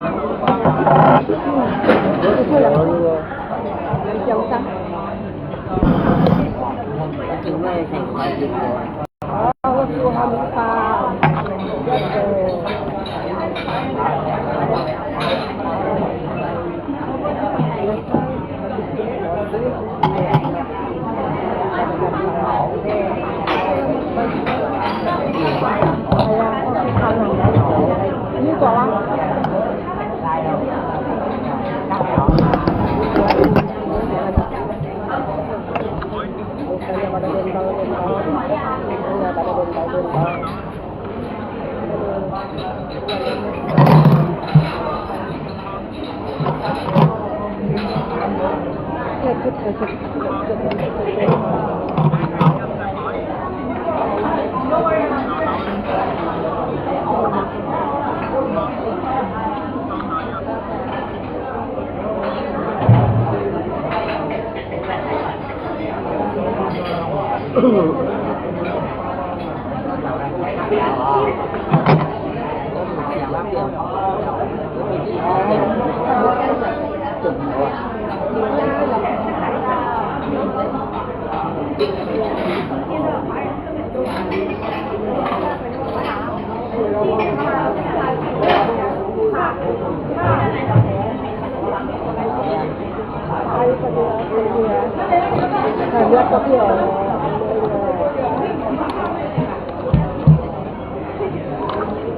Dòng xanh. Chừng này thành phải chừng rồi. Chua hồng pha. Như có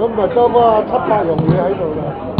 咁咪多個700容嘢喺度啦。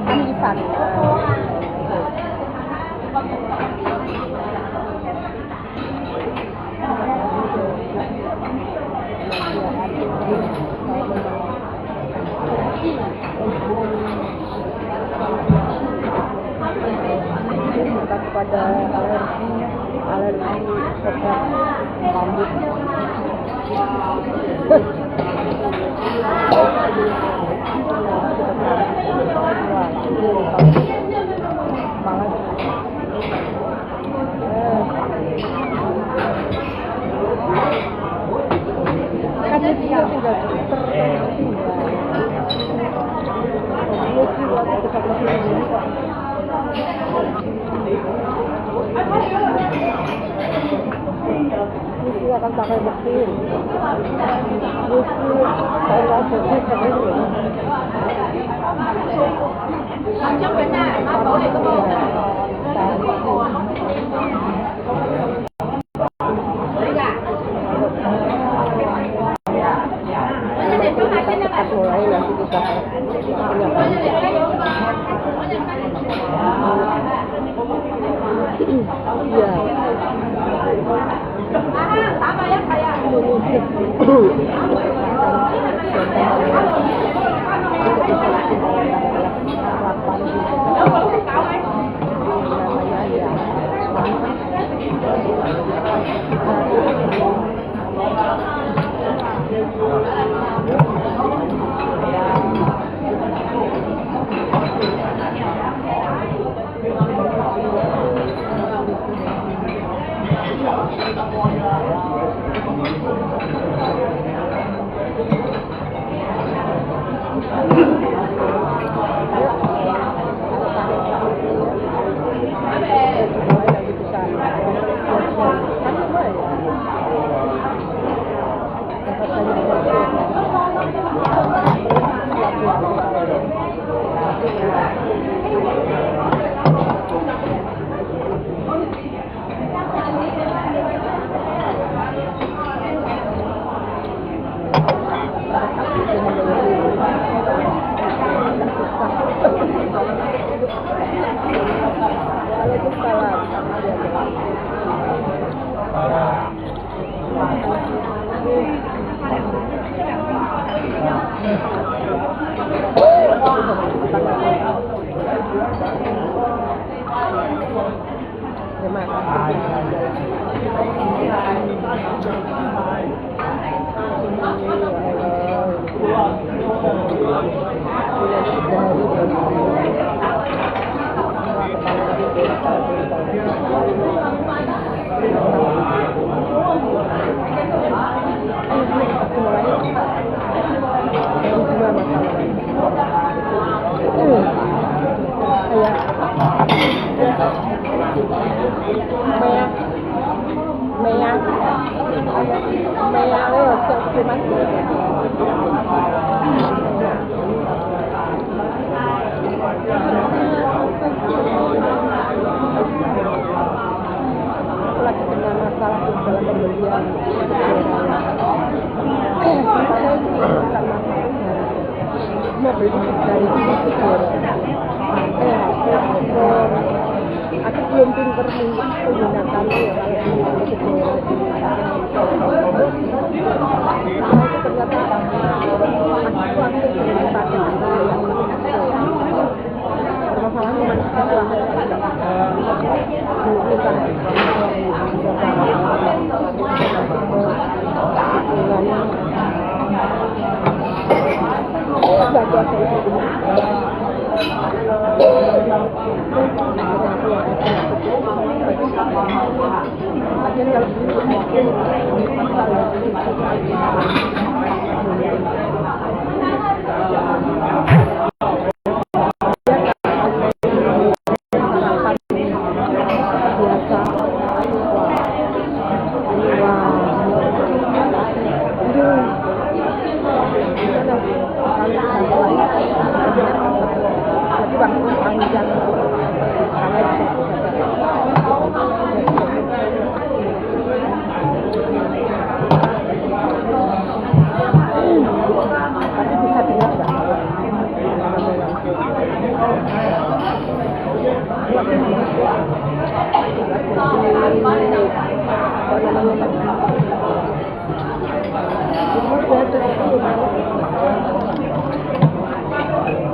มีฝันpada alergi obat rambut. Kan dia sudah Mesti akan pakai mesin. Mesti kalau bersih sendiri. Macam mana? Apa itu? Cepat mulai nanti kita iya. Sama ya kayak lagi kena masalah dalam pembelian mau beli dari aku belum pinter menggunakan itu ternyata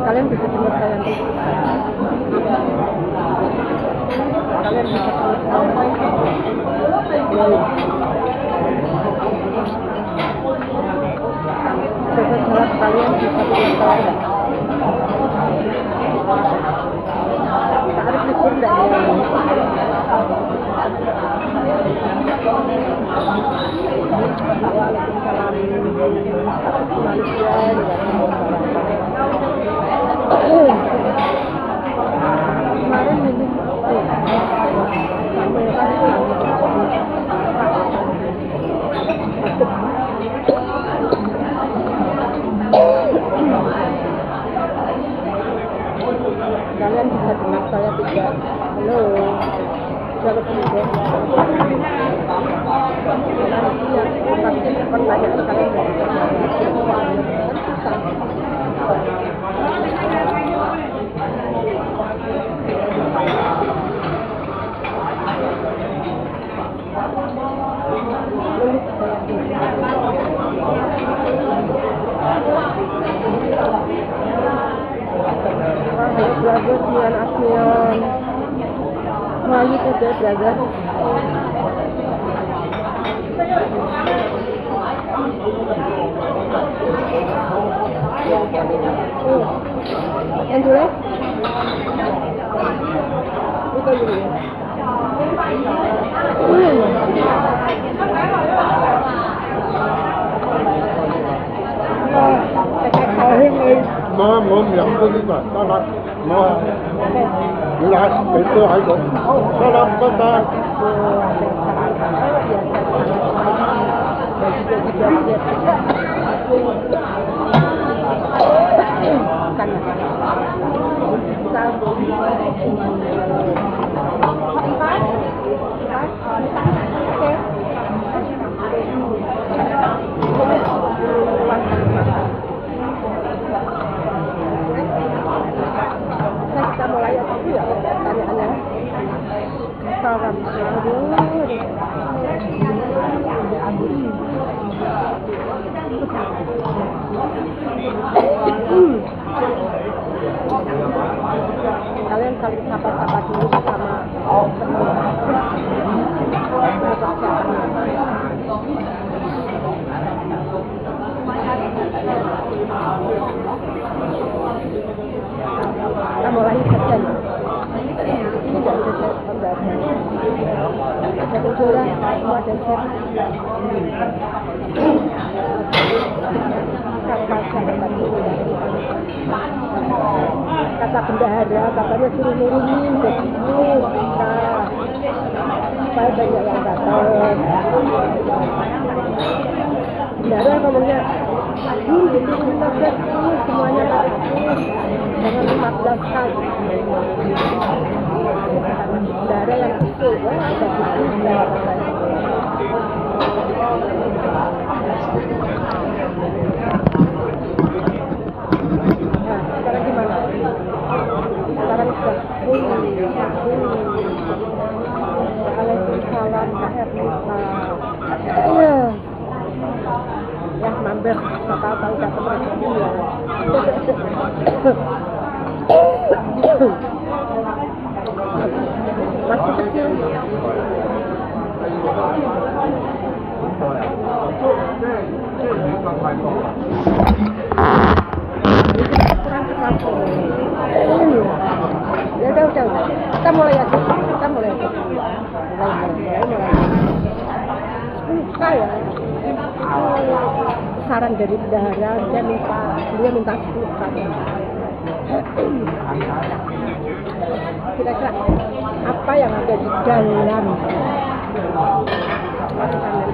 kalian bisa dengar saya nanti. Kalian bisa dengar jelas kalian bisa dengar saya. Harus dikur enggak ya? Waalaikumsalam. Malaysia kemarin ini sampai kalian bisa dengar saya tidak? Halo, jangan kemudian nanti yang pasti pertanyaan kalian kan susah. Belajar dengan ASEAN. Wah, itu dia belajar. Yang dulu? Itu dulu.冇咁飲嗰啲嘛，得啦，冇啊，你睇你都喺度，得啦，唔該晒。Kita mulai dulu ya pertanyaannya. Salam. Kalian saling sapa-sapa dulu sama teman. Jura semua ada set. Kata bendahara katanya suruh nurunin ke sini supaya banyak yang datang. Bendahara ngomongnya betul 15 semuanya jangan 15 kali. Bendahara yang itu ada sekarang gimana? Sekarang sudah Waalaikumsalam Kak Ernita. Iya. Ya mampir, tahu-tahu datang rezeki ya. Masih kecil. Ya udah. Kita mulai aja. Mulai. Saya saran dari bendahara, dia minta 10 kali. Kira-kira apa yang ada di dalam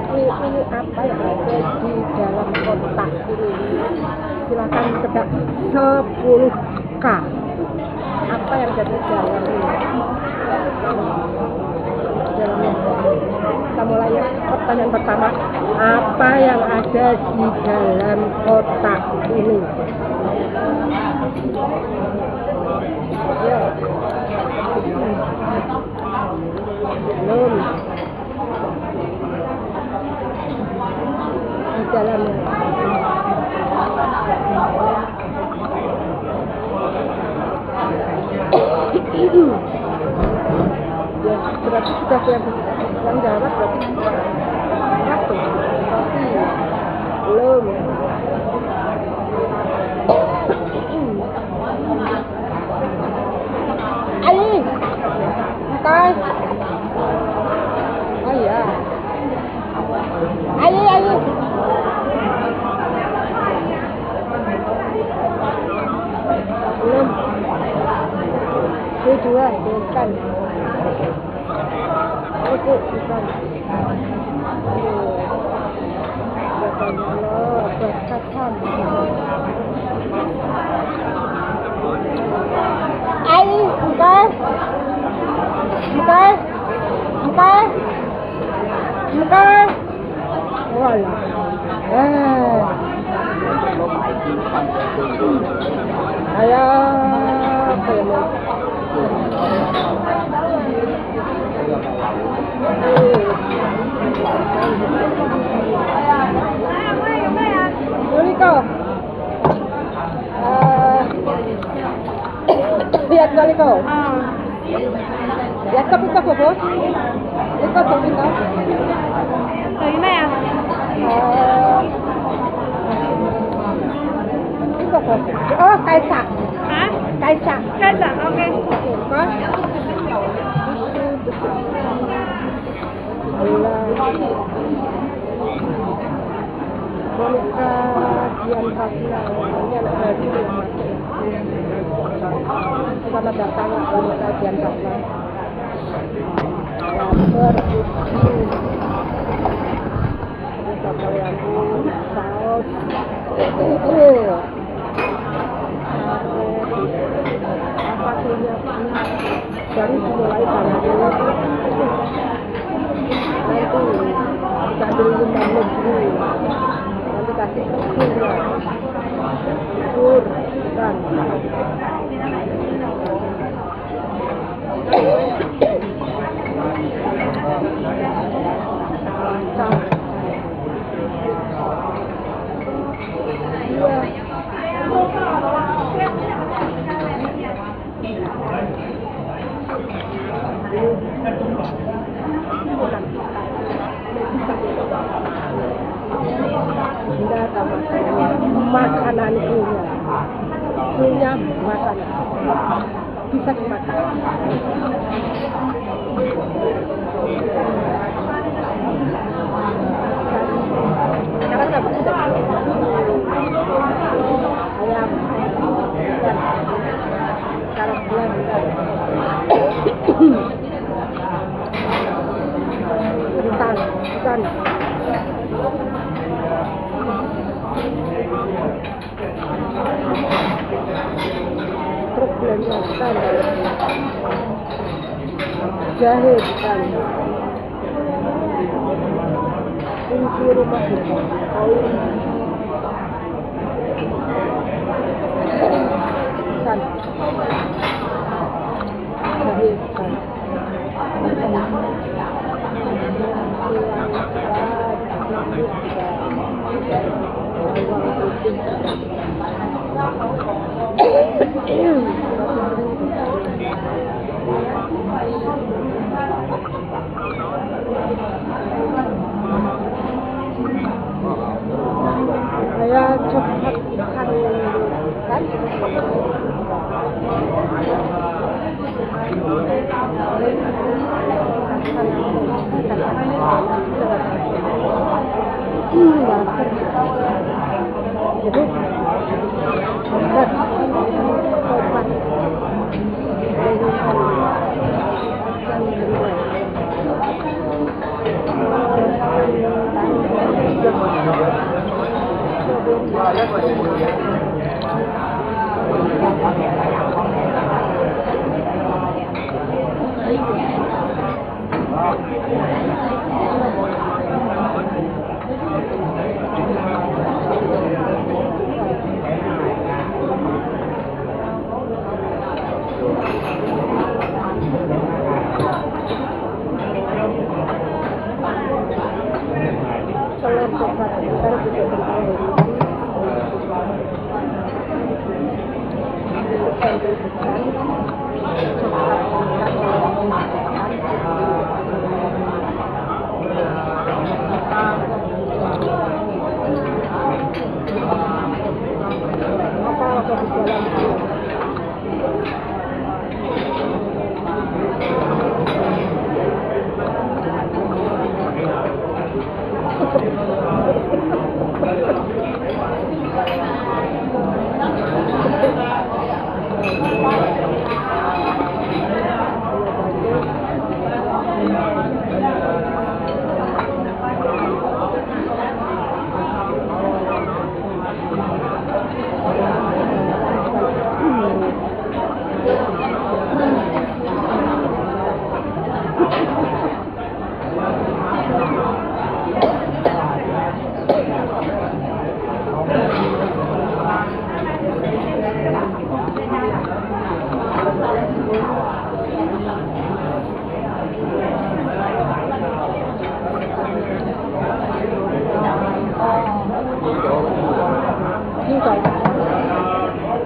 ini apa yang ada di dalam kotak ini? Silakan tebak 10K. Apa yang ada di dalam ini? Kita mulai ya. Pertanyaan pertama, apa yang ada di dalam kotak ini? Ya. Belum. Di dalamnya. Ya, berarti sudah yang jawab berarti satu, belum. Ali, makan. Oh iya. Ali. Belum. Kedua, bukan. Oke, bukan. Berkatan. Ali, bukan. Wala. Ayo, Monika, lihat kali kau. Lihat kau bos. Lihat kau kita. Gimana ya? Itu bos. Oh, Kaisa. Hah? Kaisa, Oke. Kau? Monika Dian Kasna, ini anak baru. Selamat datang Monika Dian Kasna. Saus. Apa punya? Baru dimulai nanti sambil 15 dulu. Nanti kasih kur dan makananku punya Kan. Truk belanjakan. Jahe bukan. Kunci rumah bukan. Kan. Jahe bukan. Saya cepat kan. Jadi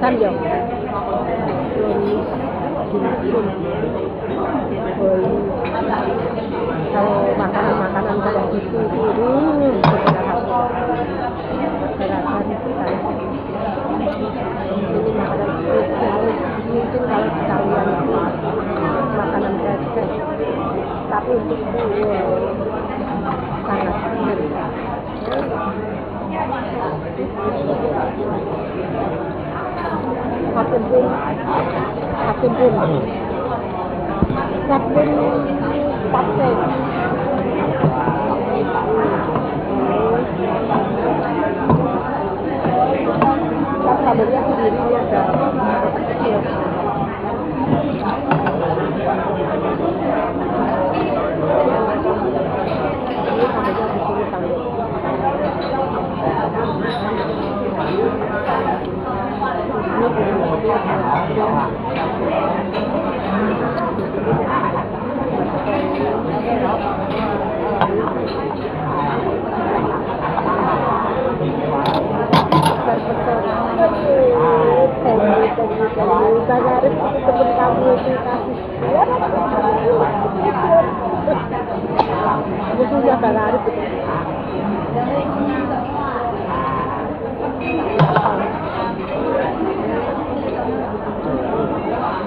Sambil kalau makanan-makanan kayak gitu ini makanan spesial mungkin kalau sekalian makanan kecil tapi untuk sangat menarik. Kapten pun pakai kabarnya sendiri dia ada kecil. Ini kabarnya di sini sambil.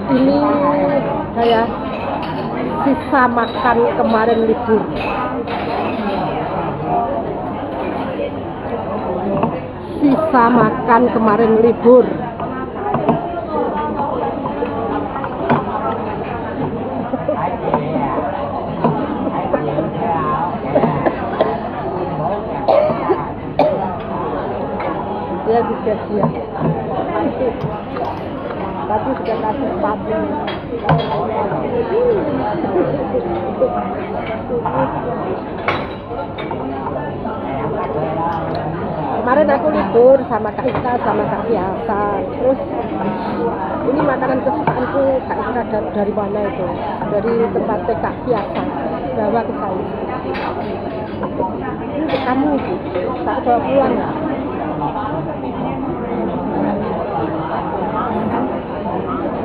Ini saya sisa makan kemarin libur. Sisa makan kemarin libur. dia. Tapi sudah kasih sepatu. Kemarin aku libur sama Kak Ika sama Kak Biasa. Terus ini makanan kesukaanku Kak Ika dari mana itu? Dari tempat Kak Biasa. Bawa ke saya. Ini untuk kamu, tak bawa pulang.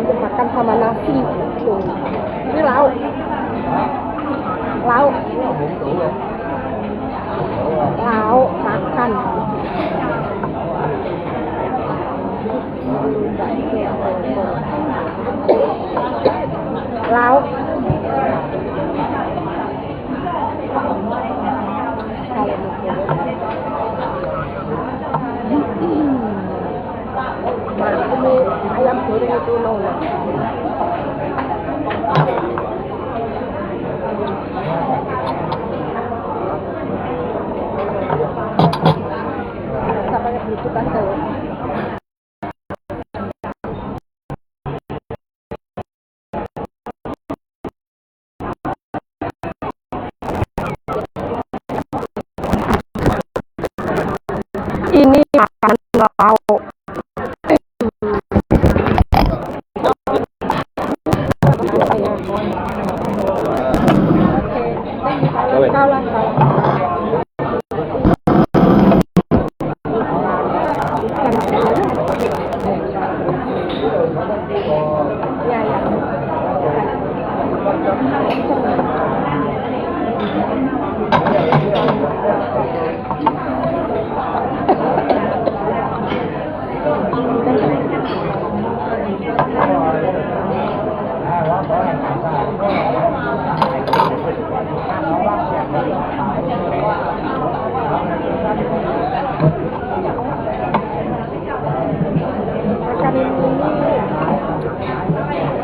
Untuk makan sama nasi. Tuh. Ini lauk. Lauk makan. Lauk. Ini ayam goreng itu nona. Sampai Bluetooth aja ya. Ini makan lauk.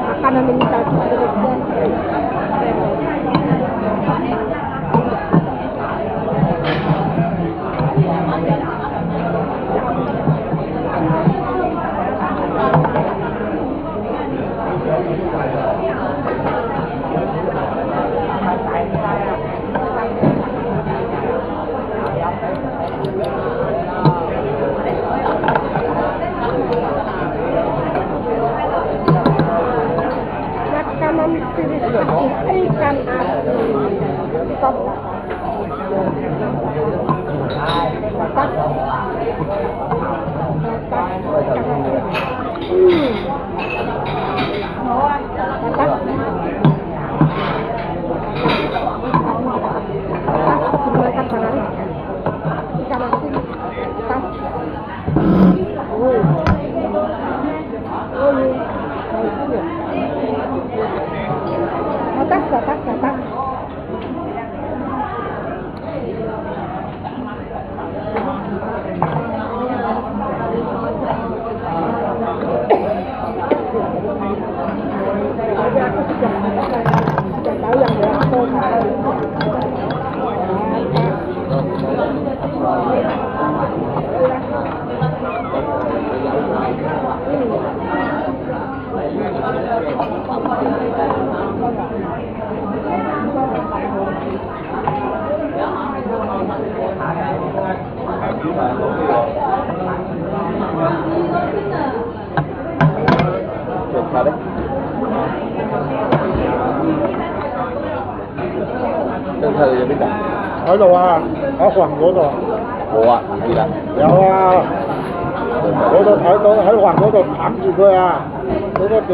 Makanan ini tadi ikan asin top batak. Jadi aku sudah tahu yang berapa張thư喺邊度？喺度啊，喺雲嗰度。冇啊，係啦。有啊，我都睇到喺雲嗰度攬住佢啊，嗰個點。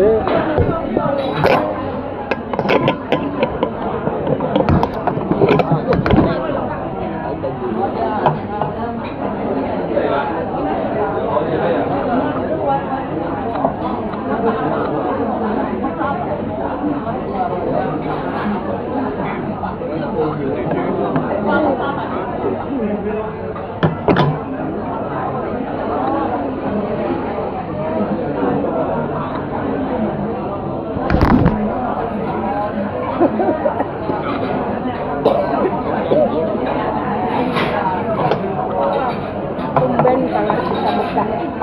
Tumben kalau kita buka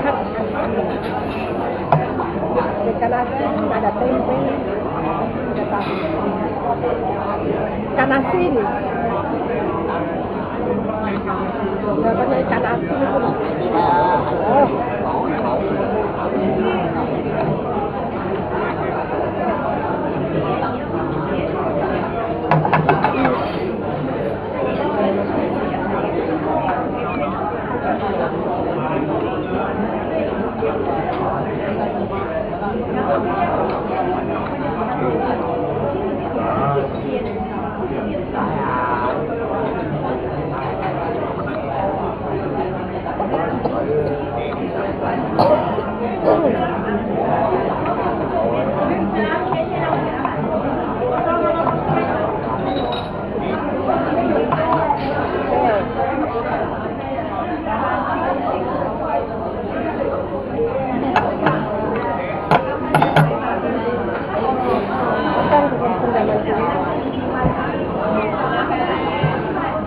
ikan asin. Dapatnya ikan asin itu. Oh.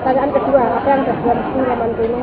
Pertanyaan kedua, apa yang terbuat pengalaman ini?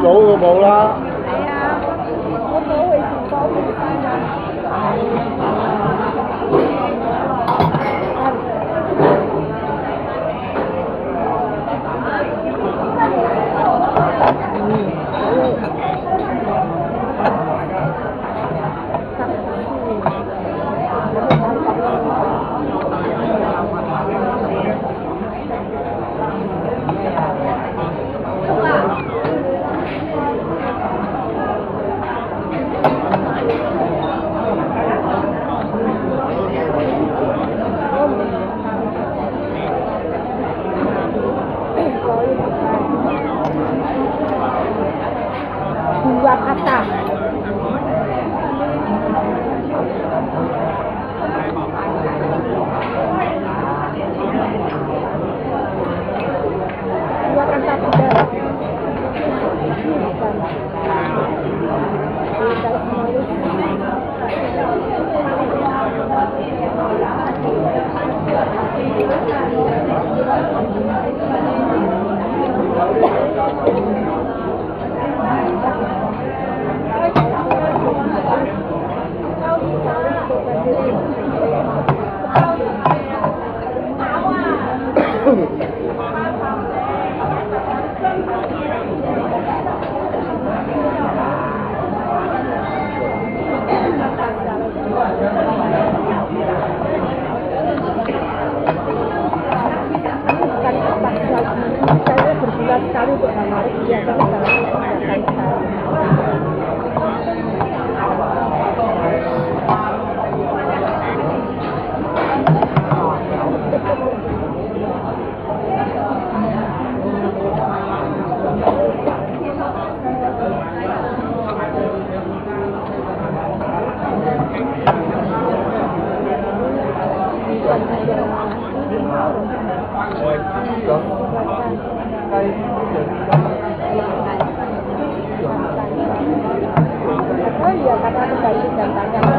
Đủ rồi bộ đó. Dua kata. Dua kata tidak. karena aku ganti jam tangan.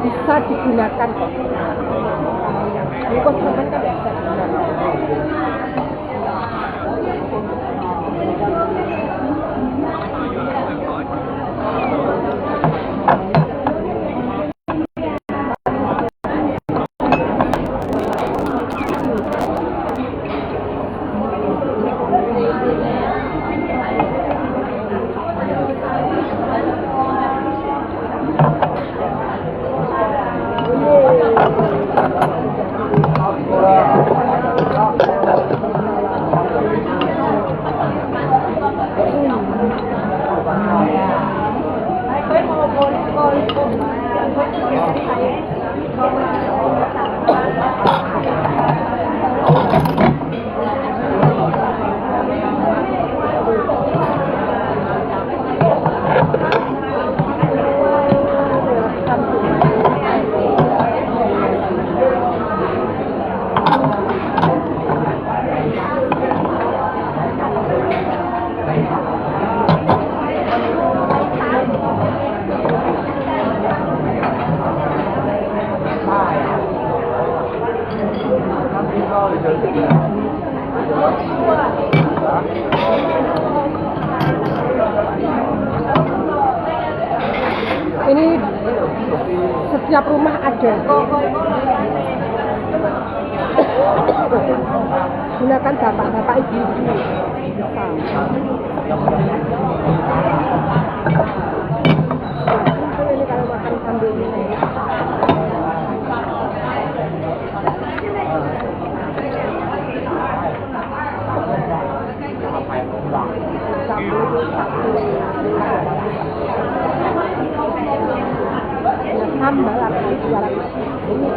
Bisa digunakan kok. Ini konsumen kan bisa digunakan. Ini setiap rumah ada. Gunakan bapak-bapak ibu-ibu. Ini kalau makan sambil ini. Sambal apa jualan ini.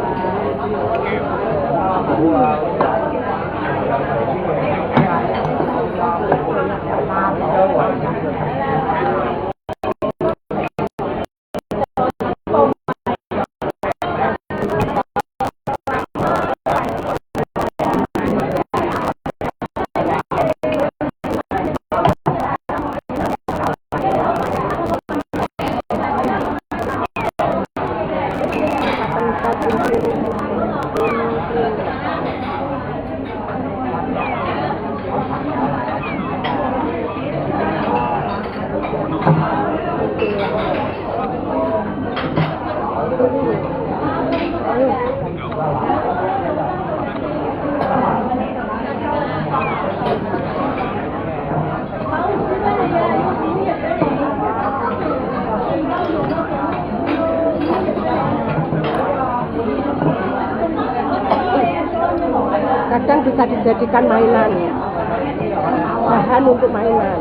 Kadang bisa dijadikan mainan, bahan untuk mainan.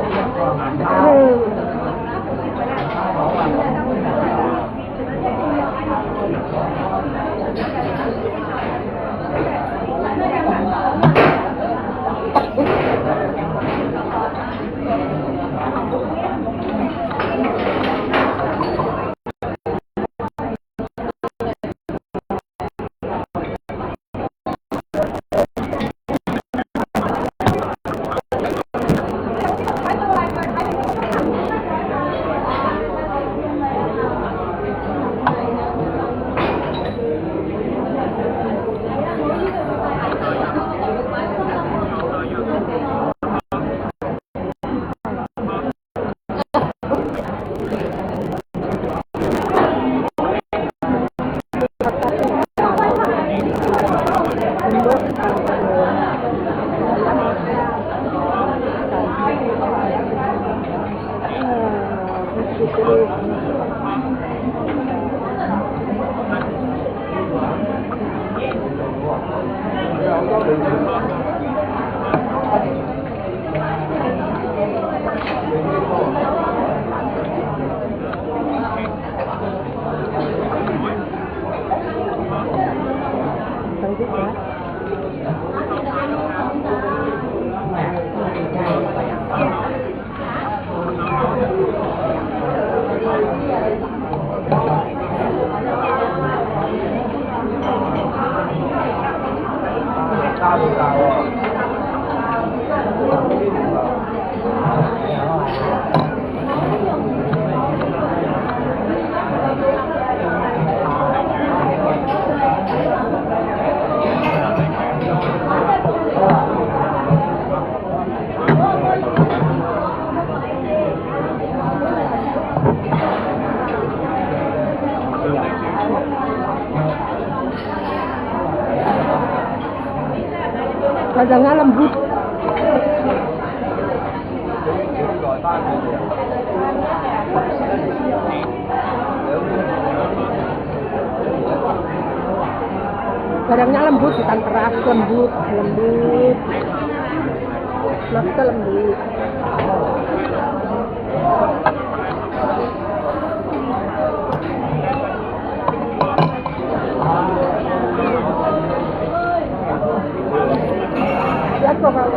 juga. Dagangnya lembut. Dagangnya lembut, bukan keras, lembut. Maksudnya lembut. Lihat kok kalau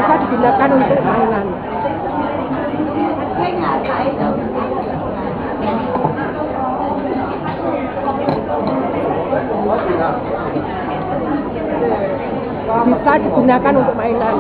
bisa digunakan untuk mainan. Bisa digunakan untuk mainan.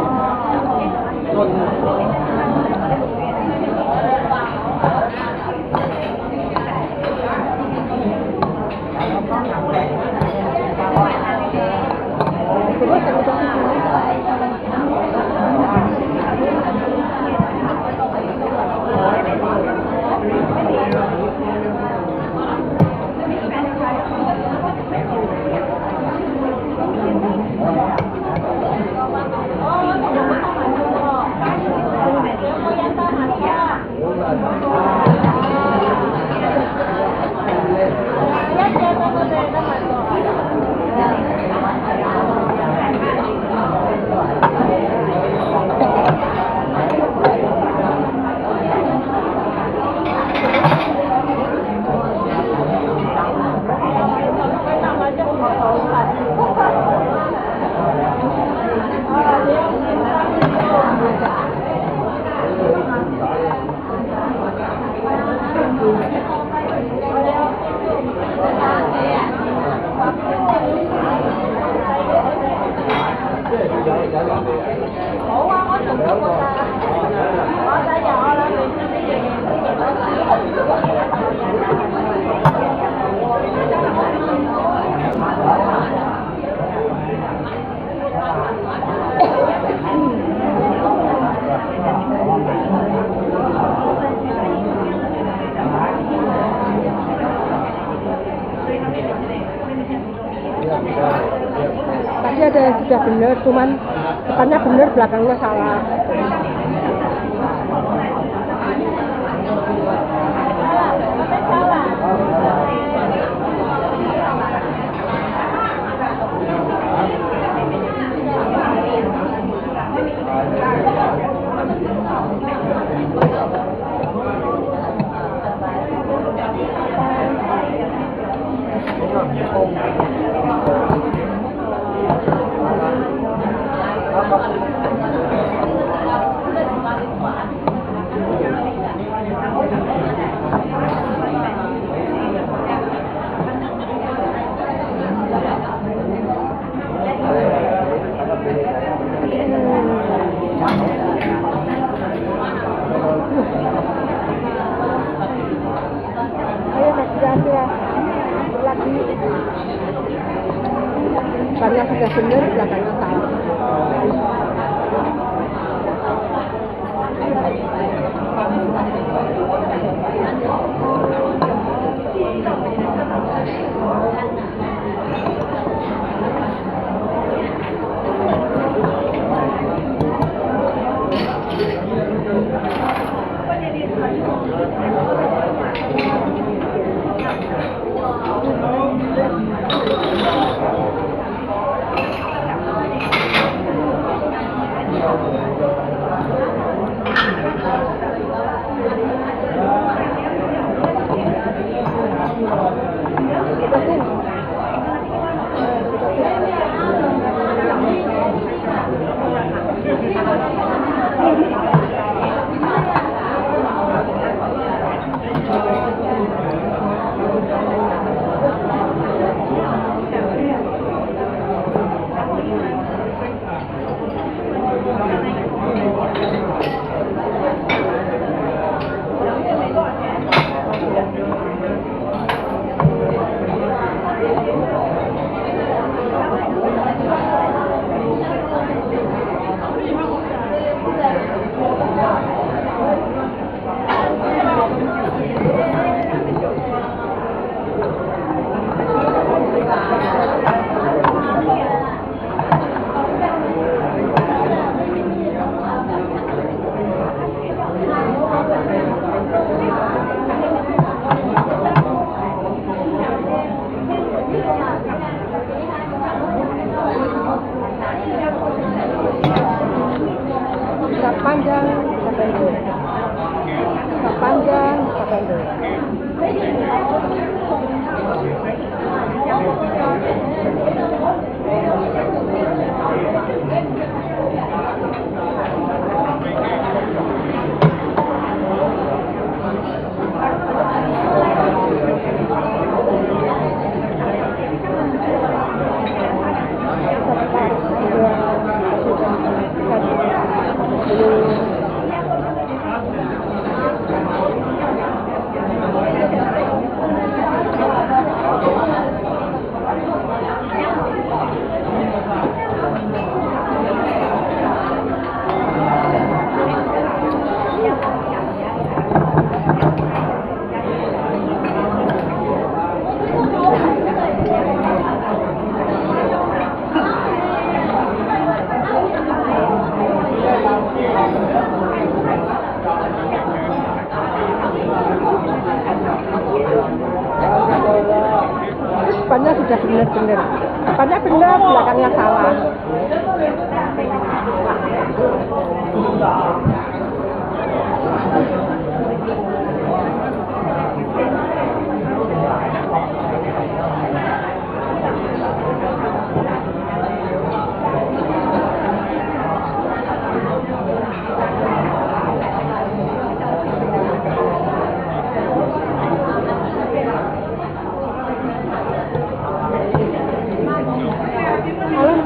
Tadi ada yang sudah benar, cuman depannya benar, belakangnya salah. Ayo hati-hati ya. Lagi. Depannya sudah benar, belakangnya salah. Panjang, pendek. Panjang, pendek. Depannya sudah benar-benar. Depannya benar, belakangnya salah.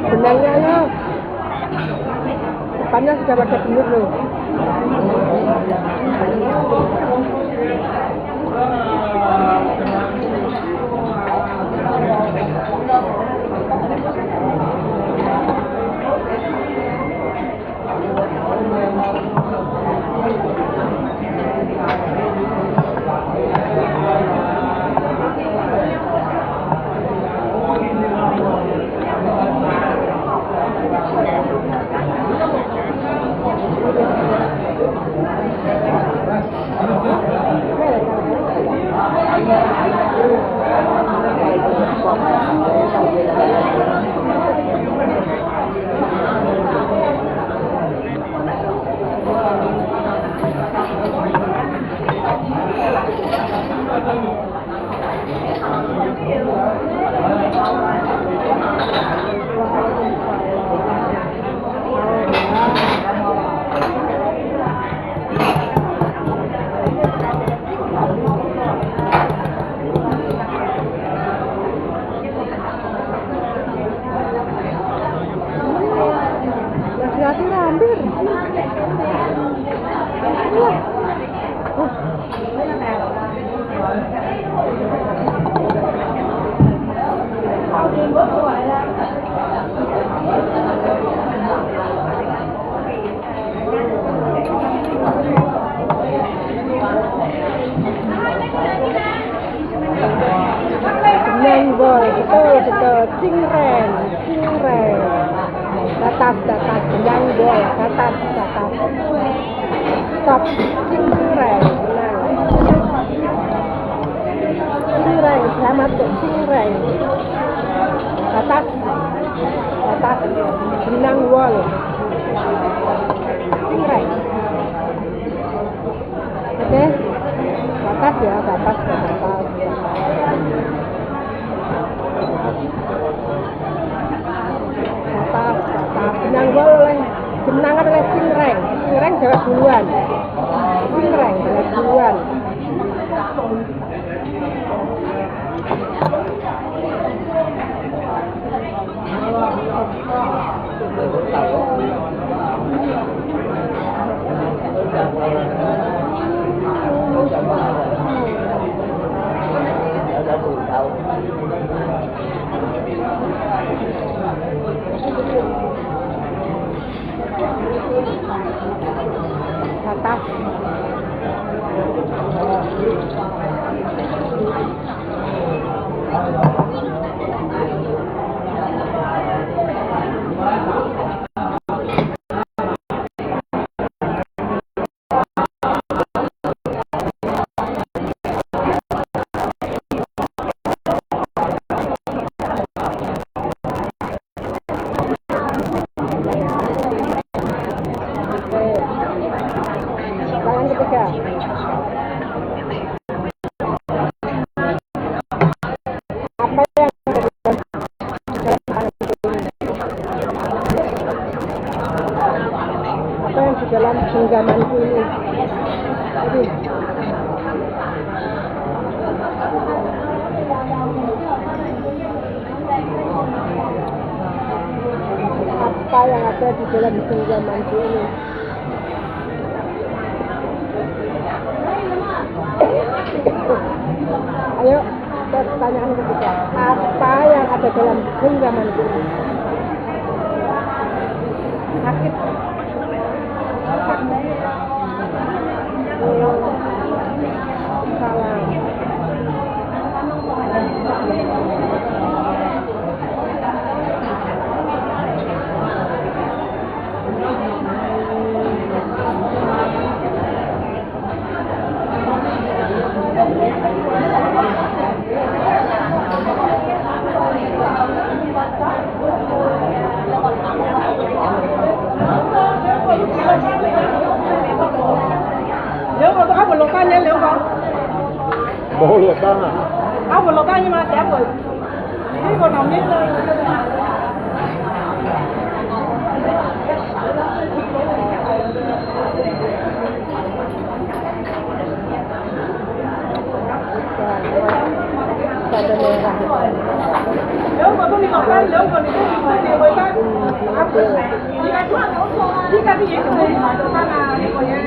Benangnya ya, depannya sudah pada benar loh. Jambol, betul, cingreng. Datas, jambol, datas. Stop, cingreng, cingreng, saya masuk cingreng. Datas, benang wol. Cingreng. Oke, datas ya, datas. Benang boleh, benang adalah cingreng jawab duluan. Cingreng jawab duluan. Atas. Dalam genggamanku ini. Apa yang ada di dalam genggamanku ini? Ayo, pertanyaan ketiga. Apa yang ada dalam genggamanku ini? Sakit. Salah. Nếu mà có áo quần lột tay nha, nếu không? Bộ lột băng à? Áo quần lột tay nhưng mà đẹp rồi. Cái quần hồng nhất thôi. Nếu mà không đi lột tay, nếu mà đi người ta áo quần này, đi ra cái gì cũng đi, ta là đi còn nha.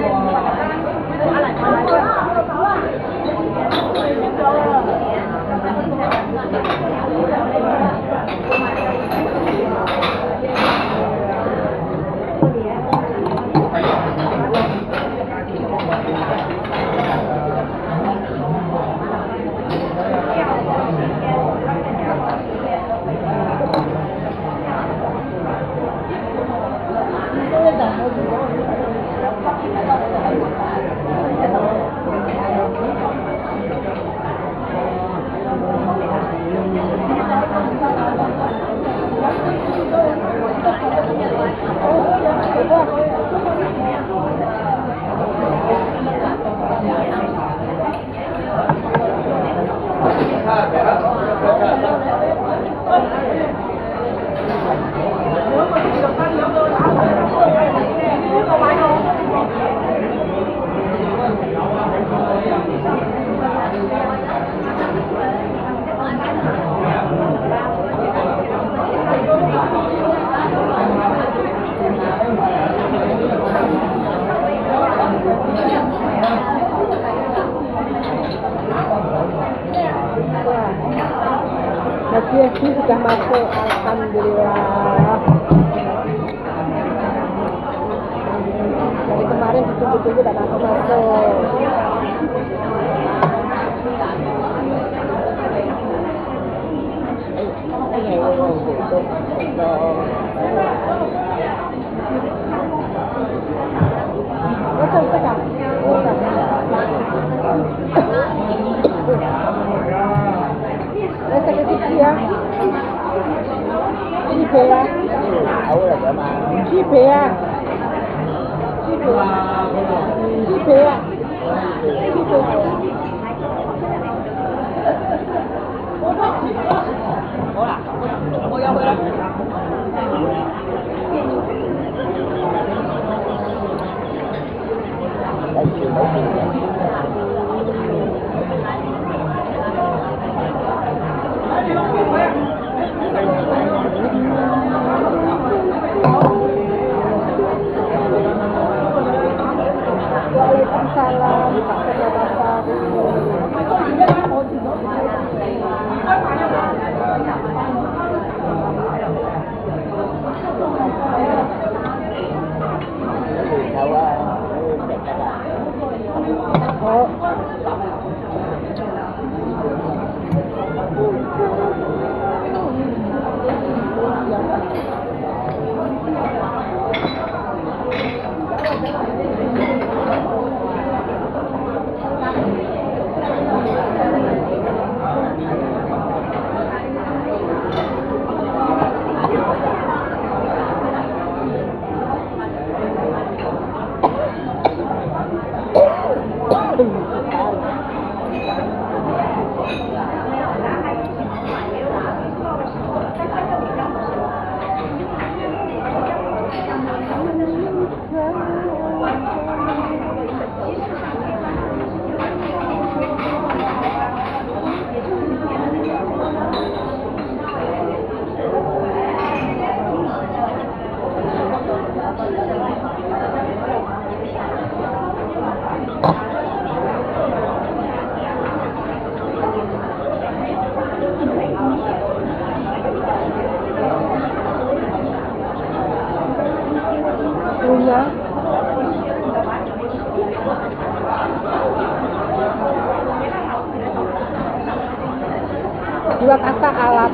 Haji sudah masuk, alhamdulillah. Dari kemarin ditunggu-tunggu dan masuk. Sakit gigi ya. Ini ya. Tahu lah dia mah. Cibe ya. Cibe. Cibe ya. Cibe. Đấy chiều đấu chiều này. Waalaikumsalam, Pak Bapak. Tahu ah, saya kata. Oh. Punya dua kata alam.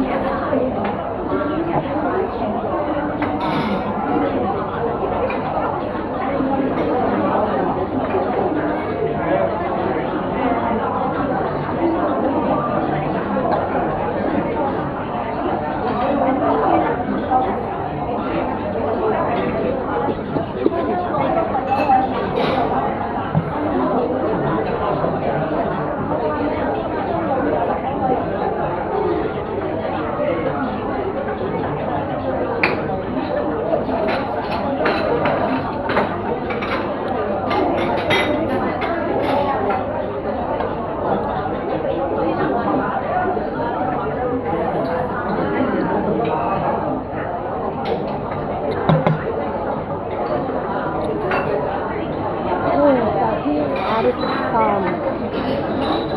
Tadi Arif Sam.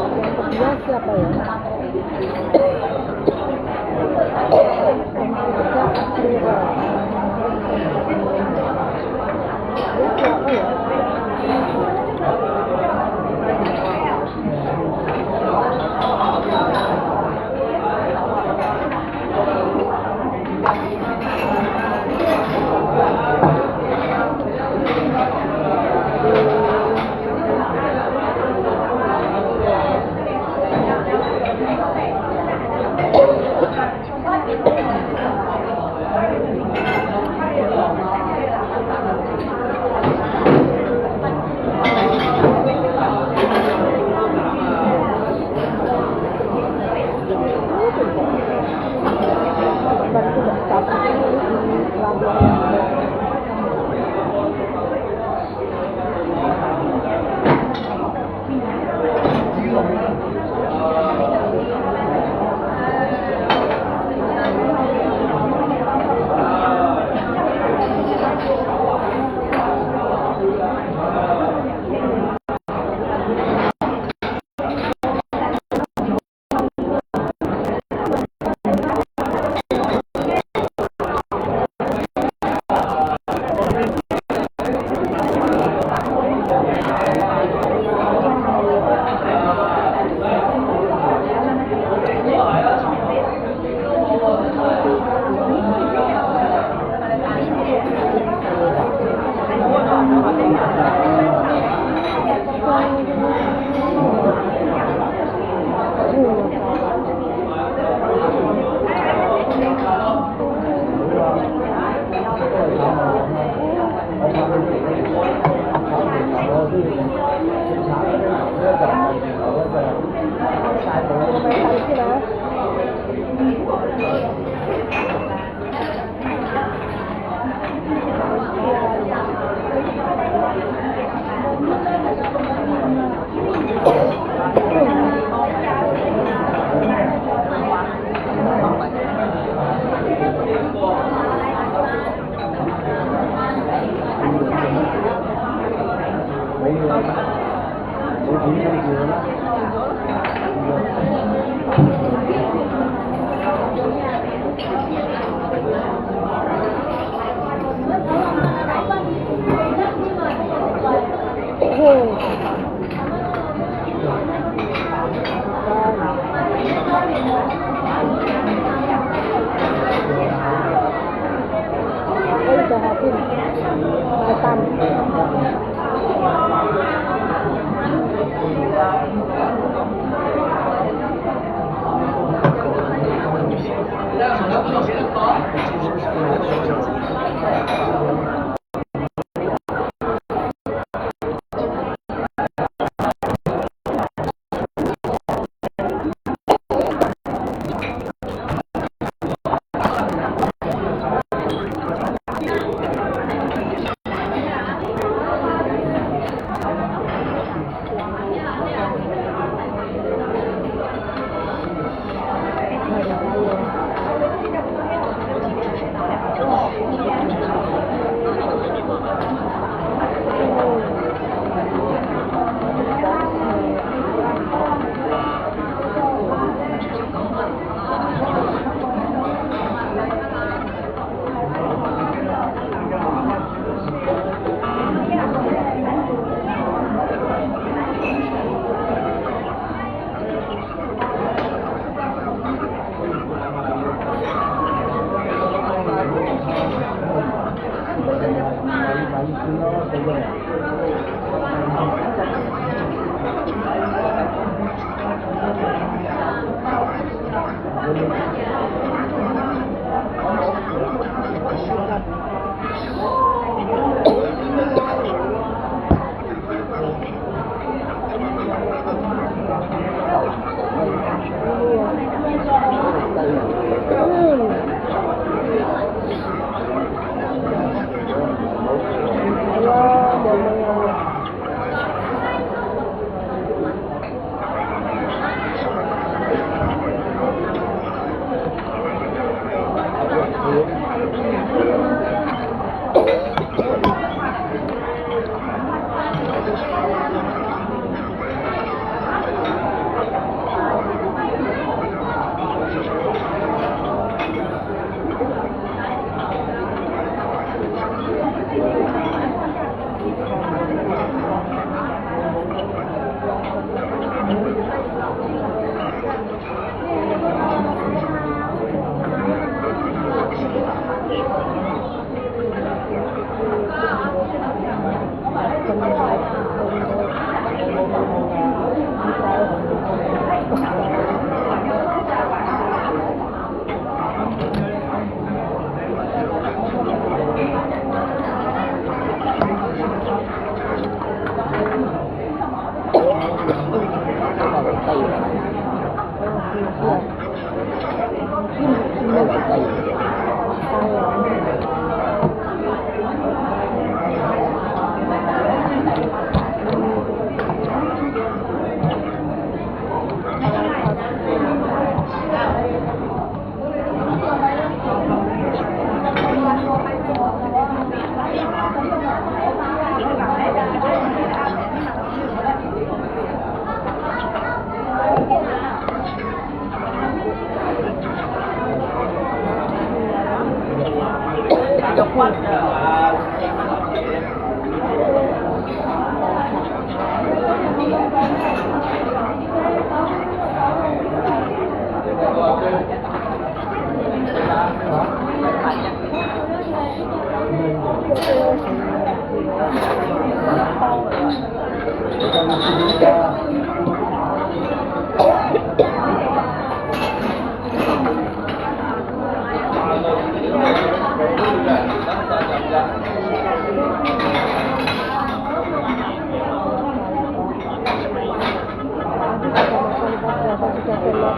Yang kedua siapa ya? Ketiga Asrira. Dia siapa ya?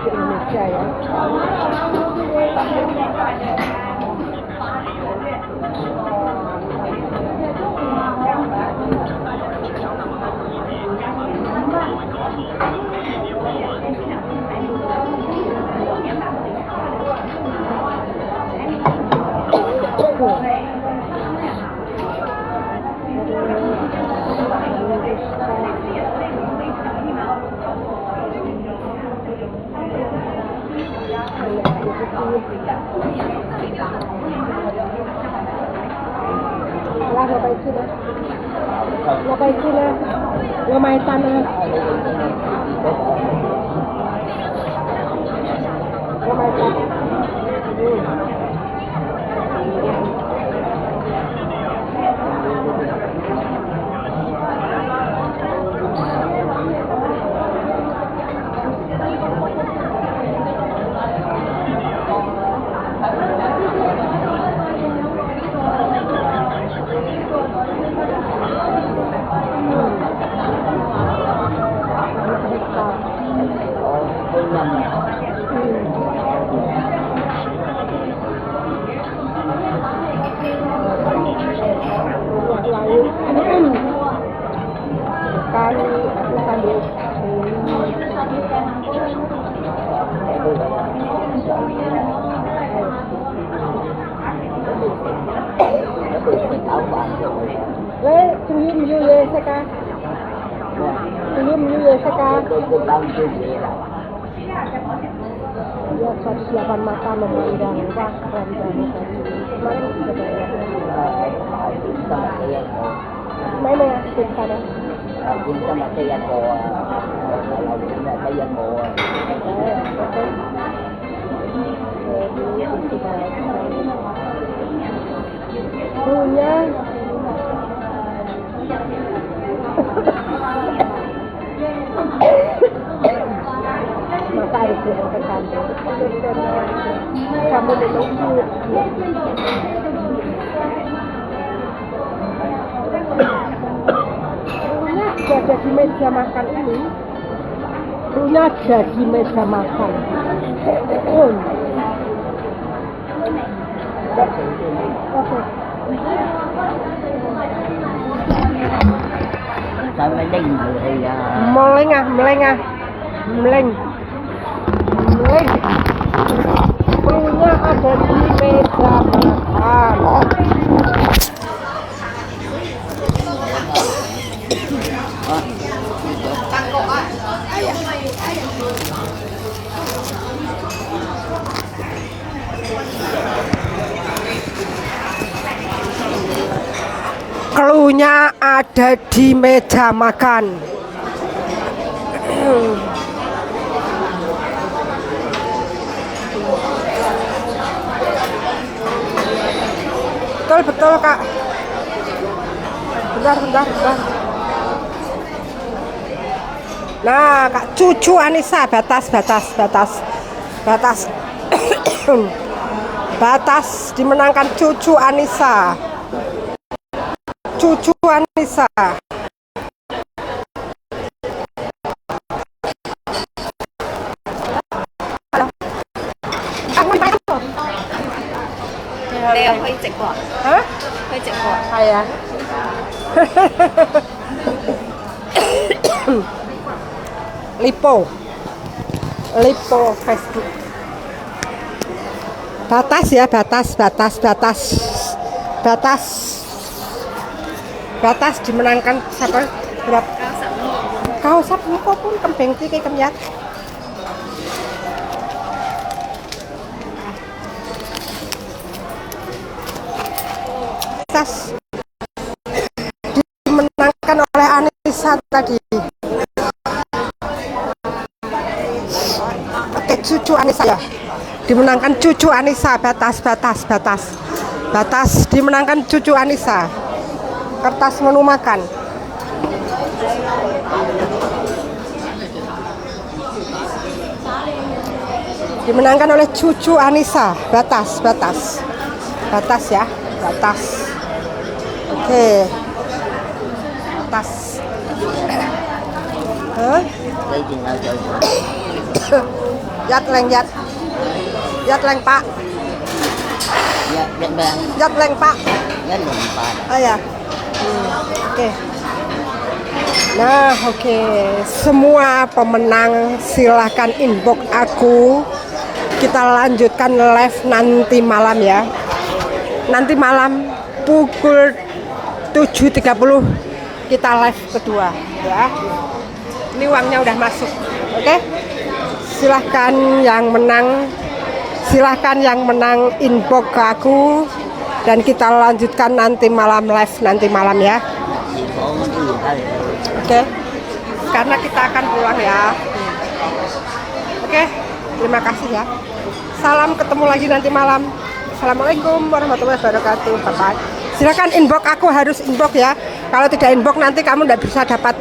Indonesia ya. Lah ngapain sih lah? Ngapain sih lah? Ngapain tanah? Ngapain tanah? Kali aku sambil tuyum như vậy sao ca? Tuyum như vậy sao ca? Dia 108 mata memandang wakram dan kemarin sudah banyak. Mana ya di sana? Cũng có một cái danh bộ là cũng là cái danh bộ punya kamu menunggu. Krunya ada di meja makan ini. Krunya ada di meja makan. Oke. Sampai đây thì Meleng. Krunya ada di meja makan. Cluenya ada di meja makan. Betul Kak. Bentar. Nah, Kak, cucu Anissa batas. Batas dimenangkan cucu Anissa. Cucu Anissa. Hả? Hay à? Lipo Facebook. Batas ya, batas dimenangkan siapa? Berapa? Kau sap nipo pun kembeng tiki kemyat. Batas dimenangkan oleh Anissa tadi. Oke, cucu Anissa ya. Dimenangkan cucu Anissa. Batas dimenangkan cucu Anissa. Kertas menu makan. Dimenangkan oleh cucu Anissa. Batas ya. Oke. Batas. Yat leng Pak. Yat leng Pak. Oh ya. Oke. Nah, oke. Semua pemenang silahkan inbox aku. Kita lanjutkan live nanti malam ya. Nanti malam pukul 7.30 kita live kedua ya. Ini uangnya udah masuk. Oke. Silahkan yang menang inbox ke aku dan kita lanjutkan nanti malam live nanti malam ya. Oke. Karena kita akan pulang ya. Oke. Terima kasih ya. Salam, ketemu lagi nanti malam. Assalamualaikum warahmatullahi wabarakatuh. Bye. Silakan inbox aku, harus inbox ya. Kalau tidak inbox nanti kamu tidak bisa dapat